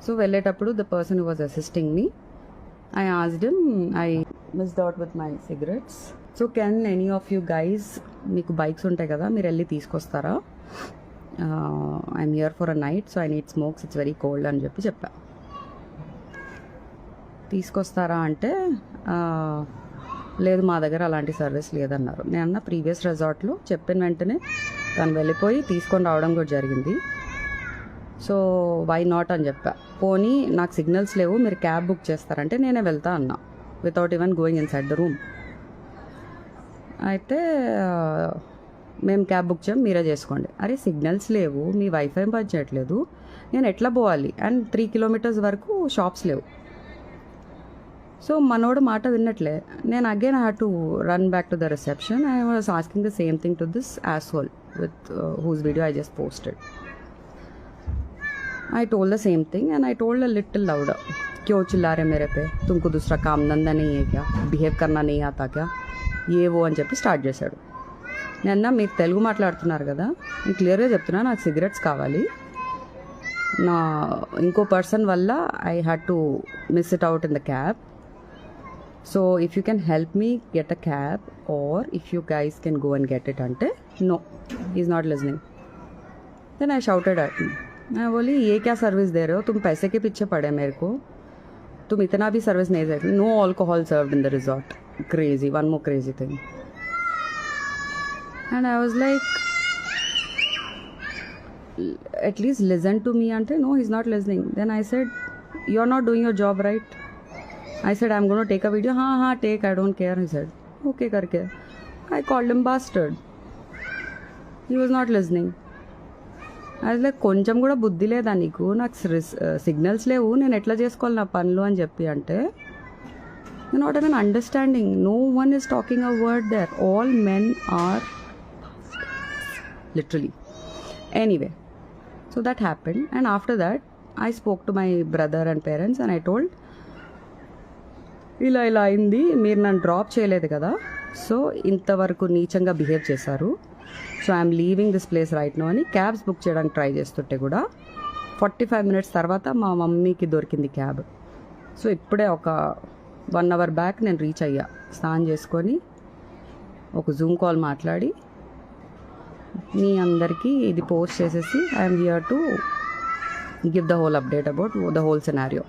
So వెళ్ళేటప్పుడు the person who was assisting me, I asked him, I missed out with my cigarettes. So can any of you guys, మీకు bikes ఉంటాయి కదా, మీరు వెళ్ళి తీసుకొస్తారా? I'm here for a night, so I need smokes, it's very cold అని చెప్పా. తీసుకొస్తారా అంటే లేదు, మా దగ్గర అలాంటి సర్వీస్ లేదన్నారు. నేను అన్న ప్రీవియస్ రిసార్ట్లో చెప్పిన వెంటనే తను వెళ్ళిపోయి తీసుకొని రావడం కూడా జరిగింది. సో వై నాట్ అని చెప్పా. పోనీ నాకు సిగ్నల్స్ లేవు, మీరు క్యాబ్ బుక్ చేస్తారంటే నేనే వెళ్తా అన్నా, without even going in side the room. అయితే మేము క్యాబ్ బుక్ చేయం, మీరే చేసుకోండి. అరే సిగ్నల్స్ లేవు, మీ వైఫై పని చేయట్లేదు, నేను ఎట్లా పోవాలి? అండ్ 3 kilometers వరకు షాప్స్ లేవు. సో మనోడు మాట విన్నట్లే. నేను again I had to run back to the reception. I was asking the same thing to this asshole with whose video I just posted. I told the same thing and I told a little louder, क्यों चिल्ला रहे मेरे पे, तुमको दूसरा काम धंधा नहीं है क्या, బిహేవ్ करना नहीं आता क्या, ఏ ఓ అని చెప్పి స్టార్ట్ చేశాడు. నిన్న మీరు తెలుగు మాట్లాడుతున్నారు కదా, నేను క్లియర్గా చెప్తున్నా, నాకు సిగరెట్స్ కావాలి. నా ఇంకో పర్సన్ వల్ల I had to miss it out in the cab. So if you can help me get a cab or if you guys can go and get it అంటే no, he is not listening. Then I shouted at him. मैं बोली ये क्या service दे रहे हो, तुम पैसे के पीछे पड़े मेरे को, तुम इतना भी सर्विस नहीं दे. No alcohol served in the resort. Crazy, one more crazy thing. And I was like at least listen to me ante no, he's not listening. Then I said, you're not doing your job right. I said, I'm going to take a video. Ha take, I don't care. He said, okay karke. I called him bastard. He was not listening. I was like, కొంచెం కూడా బుద్ధి లేదా నీకు, నాకు signals లేవు, నేను ఎట్లా చేసుకోవాలి నా పనులు అని చెప్పి అంటే, you not even understanding. No one is talking a word there. All men are literally. Anyway, so that happened, and after that I spoke to my brother and parents and I told, ఇలా అయింది, మీరు నన్ను drop చేయలేదు కదా, so ఇంతవరకు నీచంగా behave చేశారు, so I'm leaving this place right now అని క్యాబ్స్ బుక్ చేయడానికి ట్రై చేస్తుంటే కూడా 45 minutes తర్వాత మా మమ్మీకి దొరికింది క్యాబ్. సో ఇప్పుడే ఒక 1 hour బ్యాక్ నేను రీచ్ అయ్యా, స్నానం చేసుకొని ఒక జూమ్ కాల్ మాట్లాడి మీ అందరికీ ఇది పోస్ట్ చేసేసి I'm here to give the whole update about the whole scenario.